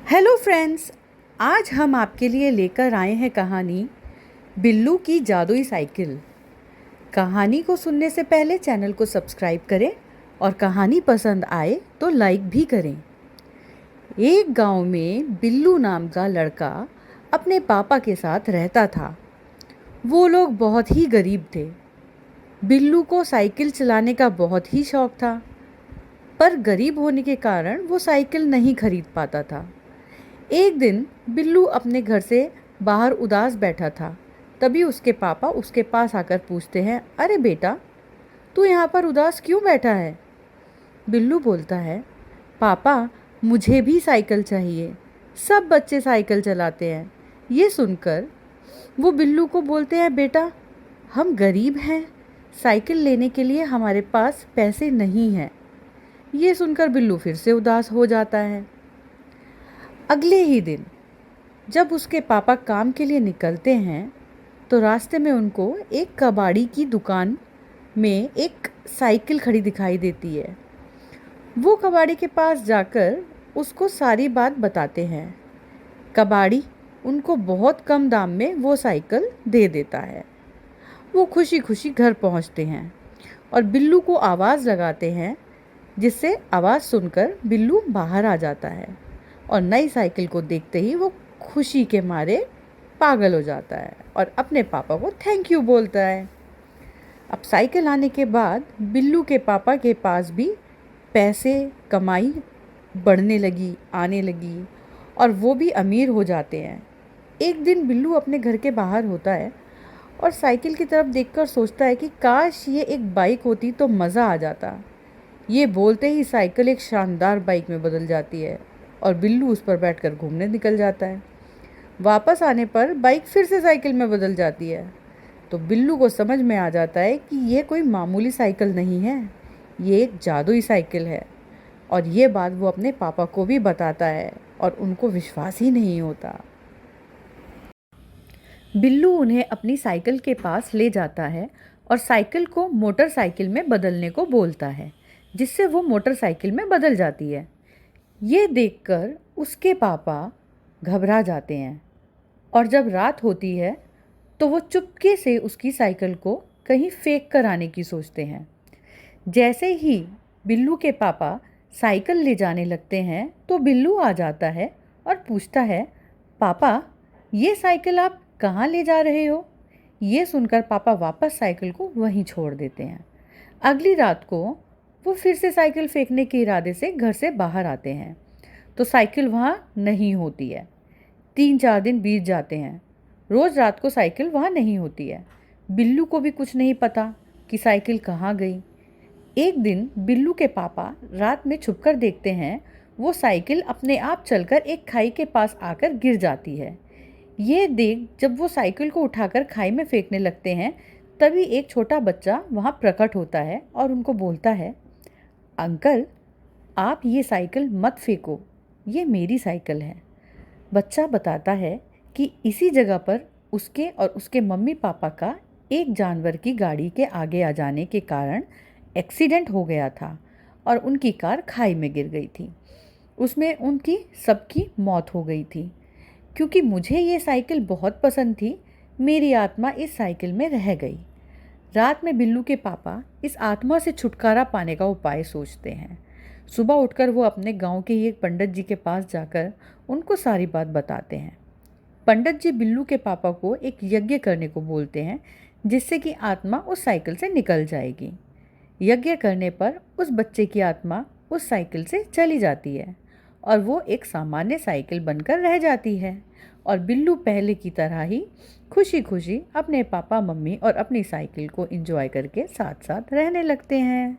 Hello friends, आज हम आपके लिए लेकर आए हैं कहानी बिल्लू की जादुई साइकिल। कहानी को सुनने से पहले चैनल को सब्सक्राइब करें और कहानी पसंद आए तो लाइक भी करें। एक गांव में बिल्लू नाम का लड़का अपने पापा के साथ रहता था। वो लोग बहुत ही गरीब थे। बिल्लू को साइकिल चलाने का बहुत ही शौक था, पर गरीब होने के कारण वो साइकिल नहीं खरीद पाता था। एक दिन बिल्लू अपने घर से बाहर उदास बैठा था। तभी उसके पापा उसके पास आकर पूछते हैं, अरे बेटा, तू यहाँ पर उदास क्यों बैठा है? बिल्लू बोलता है, पापा, मुझे भी साइकिल चाहिए। सब बच्चे साइकिल चलाते हैं। ये सुनकर वो बिल्लू को बोलते हैं, बेटा, हम गरीब हैं, साइकिल लेने के लिए हमारे पास पैसे नहीं हैं। ये सुनकर बिल्लू फिर से उदास हो जाता है। अगले ही दिन जब उसके पापा काम के लिए निकलते हैं तो रास्ते में उनको एक कबाड़ी की दुकान में एक साइकिल खड़ी दिखाई देती है। वो कबाड़ी के पास जाकर उसको सारी बात बताते हैं। कबाड़ी उनको बहुत कम दाम में वो साइकिल दे देता है। वो खुशी खुशी घर पहुंचते हैं और बिल्लू को आवाज़ लगाते हैं, जिससे आवाज़ सुनकर बिल्लू बाहर आ जाता है और नई साइकिल को देखते ही वो खुशी के मारे पागल हो जाता है और अपने पापा को थैंक यू बोलता है। अब साइकिल आने के बाद बिल्लू के पापा के पास भी पैसे कमाई बढ़ने लगी, आने लगी और वो भी अमीर हो जाते हैं। एक दिन बिल्लू अपने घर के बाहर होता है और साइकिल की तरफ देखकर सोचता है कि काश ये एक बाइक होती तो मज़ा आ जाता। ये बोलते ही साइकिल एक शानदार बाइक में बदल जाती है और बिल्लू उस पर बैठकर घूमने निकल जाता है। वापस आने पर बाइक फिर से साइकिल में बदल जाती है। तो बिल्लू को समझ में आ जाता है कि ये कोई मामूली साइकिल नहीं है, ये एक जादुई साइकिल है। और ये बात वो अपने पापा को भी बताता है और उनको विश्वास ही नहीं होता। बिल्लू उन्हें अपनी साइकिल के पास ले जाता है और साइकिल को मोटरसाइकिल में बदलने को बोलता है, जिससे वो मोटरसाइकिल में बदल जाती है। ये देखकर उसके पापा घबरा जाते हैं और जब रात होती है तो वो चुपके से उसकी साइकिल को कहीं फेंक कर आने की सोचते हैं। जैसे ही बिल्लू के पापा साइकिल ले जाने लगते हैं तो बिल्लू आ जाता है और पूछता है, पापा, ये साइकिल आप कहाँ ले जा रहे हो? ये सुनकर पापा वापस साइकिल को वहीं छोड़ देते हैं। अगली रात को वो फिर से साइकिल फेंकने के इरादे से घर से बाहर आते हैं तो साइकिल वहाँ नहीं होती है। 3-4 दिन बीत जाते हैं। रोज़ रात को साइकिल वहाँ नहीं होती है। बिल्लू को भी कुछ नहीं पता कि साइकिल कहाँ गई। एक दिन बिल्लू के पापा रात में छुपकर देखते हैं, वो साइकिल अपने आप चलकर एक खाई के पास आकर गिर जाती है। ये देख जब वो साइकिल को उठाकर खाई में फेंकने लगते हैं तभी एक छोटा बच्चा वहाँ प्रकट होता है और उनको बोलता है, अंकल, आप ये साइकिल मत फेंको, ये मेरी साइकिल है। बच्चा बताता है कि इसी जगह पर उसके और उसके मम्मी पापा का एक जानवर की गाड़ी के आगे आ जाने के कारण एक्सीडेंट हो गया था और उनकी कार खाई में गिर गई थी। उसमें उनकी सबकी मौत हो गई थी। क्योंकि मुझे ये साइकिल बहुत पसंद थी, मेरी आत्मा इस साइकिल में रह गई। रात में बिल्लू के पापा इस आत्मा से छुटकारा पाने का उपाय सोचते हैं। सुबह उठकर वो अपने गांव के ही एक पंडित जी के पास जाकर उनको सारी बात बताते हैं। पंडित जी बिल्लू के पापा को एक यज्ञ करने को बोलते हैं, जिससे कि आत्मा उस साइकिल से निकल जाएगी। यज्ञ करने पर उस बच्चे की आत्मा उस साइकिल से चली जाती है और वो एक सामान्य साइकिल बनकर रह जाती है और बिल्लू पहले की तरह ही खुशी खुशी अपने पापा मम्मी और अपनी साइकिल को एंजॉय करके साथ साथ रहने लगते हैं।